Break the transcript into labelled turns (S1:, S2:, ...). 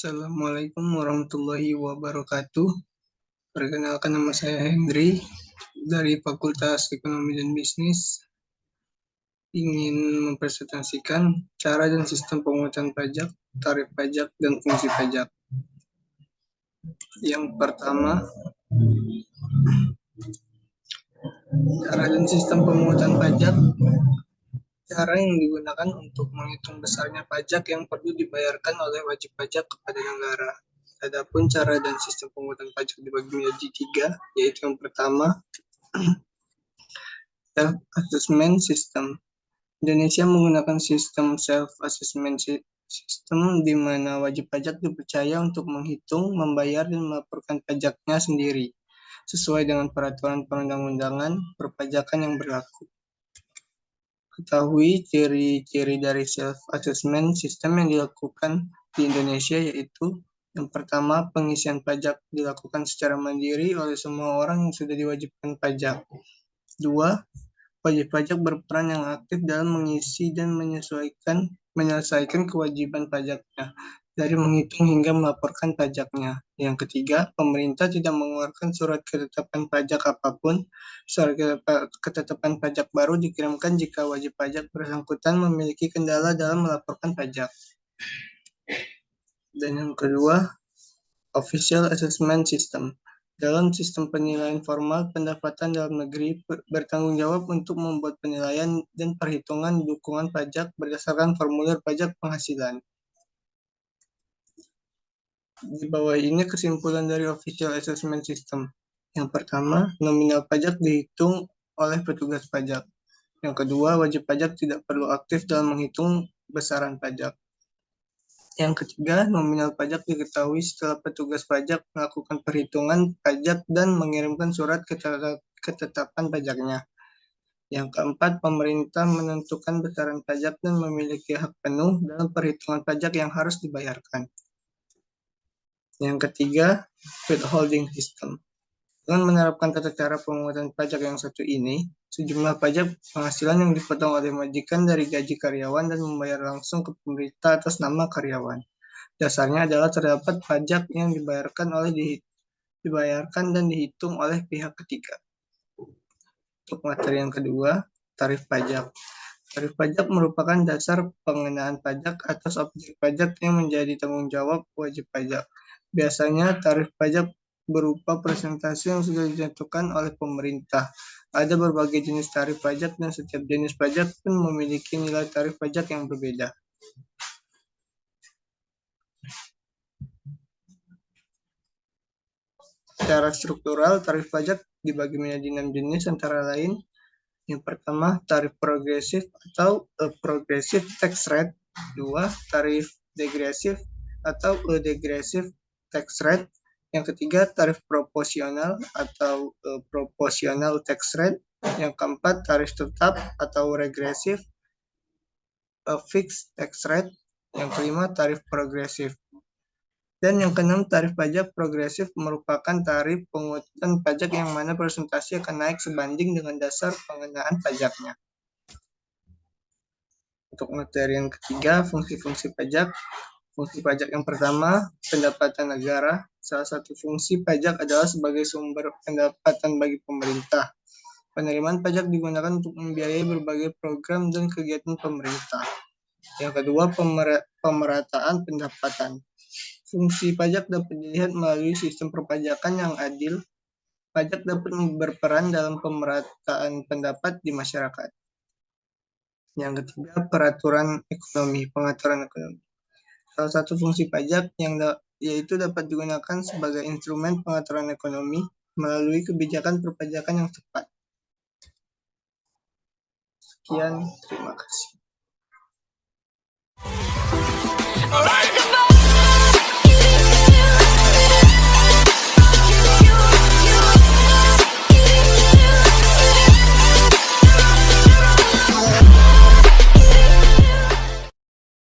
S1: Assalamualaikum warahmatullahi wabarakatuh. Perkenalkan, nama saya Hendry dari Fakultas Ekonomi dan Bisnis. Ingin mempresentasikan cara dan sistem pemungutan pajak, tarif pajak, dan fungsi pajak. Yang pertama, cara dan sistem pemungutan pajak. Cara yang digunakan untuk menghitung besarnya pajak yang perlu dibayarkan oleh wajib pajak kepada negara. Adapun cara dan sistem pemungutan pajak dibagi menjadi 3, yaitu yang pertama, self-assessment system. Indonesia menggunakan sistem self-assessment system di mana wajib pajak dipercaya untuk menghitung, membayar, dan melaporkan pajaknya sendiri, sesuai dengan peraturan perundang-undangan perpajakan yang berlaku. Ketahui ciri-ciri dari self-assessment system yang dilakukan di Indonesia, yaitu yang pertama, pengisian pajak dilakukan secara mandiri oleh semua orang yang sudah diwajibkan pajak. 2, wajib pajak berperan yang aktif dalam mengisi dan menyelesaikan kewajiban pajaknya, dari menghitung hingga melaporkan pajaknya. Yang ketiga, pemerintah tidak mengeluarkan surat ketetapan pajak apapun. Surat ketetapan pajak baru dikirimkan jika wajib pajak bersangkutan memiliki kendala dalam melaporkan pajak. Dan yang kedua, official assessment system. Dalam sistem penilaian formal, pendapatan dalam negeri bertanggung jawab untuk membuat penilaian dan perhitungan dukungan pajak berdasarkan formulir pajak penghasilan. Di bawah ini kesimpulan dari official assessment system. Yang pertama, nominal pajak dihitung oleh petugas pajak. Yang kedua, wajib pajak tidak perlu aktif dalam menghitung besaran pajak. Yang ketiga, nominal pajak diketahui setelah petugas pajak melakukan perhitungan pajak dan mengirimkan surat ketetapan pajaknya. Yang keempat, pemerintah menentukan besaran pajak dan memiliki hak penuh dalam perhitungan pajak yang harus dibayarkan. Yang ketiga, withholding system. Dengan menerapkan tata cara pemungutan pajak yang satu ini, sejumlah pajak penghasilan yang dipotong oleh majikan dari gaji karyawan dan membayar langsung ke pemerintah atas nama karyawan. Dasarnya adalah terdapat pajak yang dibayarkan dan dihitung oleh pihak ketiga. Untuk materi yang kedua, tarif pajak. Tarif pajak merupakan dasar pengenaan pajak atas objek pajak yang menjadi tanggung jawab wajib pajak. Biasanya tarif pajak berupa persentase yang sudah ditentukan oleh pemerintah. Ada berbagai jenis tarif pajak dan setiap jenis pajak pun memiliki nilai tarif pajak yang berbeda. Secara struktural, tarif pajak dibagi menjadi 6 jenis antara lain. Yang pertama, tarif progresif atau progressive tax rate. 2, tarif degresif atau degressive tax rate. Yang ketiga, tarif proporsional atau proportional tax rate. Yang keempat, tarif tetap atau regressive fixed tax rate. Yang kelima, tarif progresif. Dan yang keenam, tarif pajak progresif merupakan tarif pengukutan pajak yang mana persentase akan naik sebanding dengan dasar pengenaan pajaknya. Untuk materi yang ketiga, fungsi-fungsi pajak. Fungsi pajak yang pertama, pendapatan negara. Salah satu fungsi pajak adalah sebagai sumber pendapatan bagi pemerintah. Penerimaan pajak digunakan untuk membiayai berbagai program dan kegiatan pemerintah. Yang kedua, pemerataan pendapatan. Fungsi pajak dapat dilihat melalui sistem perpajakan yang adil. Pajak dapat berperan dalam pemerataan pendapat di masyarakat. Yang ketiga, pengaturan ekonomi. Salah satu fungsi pajak yaitu dapat digunakan sebagai instrumen pengaturan ekonomi melalui kebijakan perpajakan yang tepat. Sekian, terima kasih.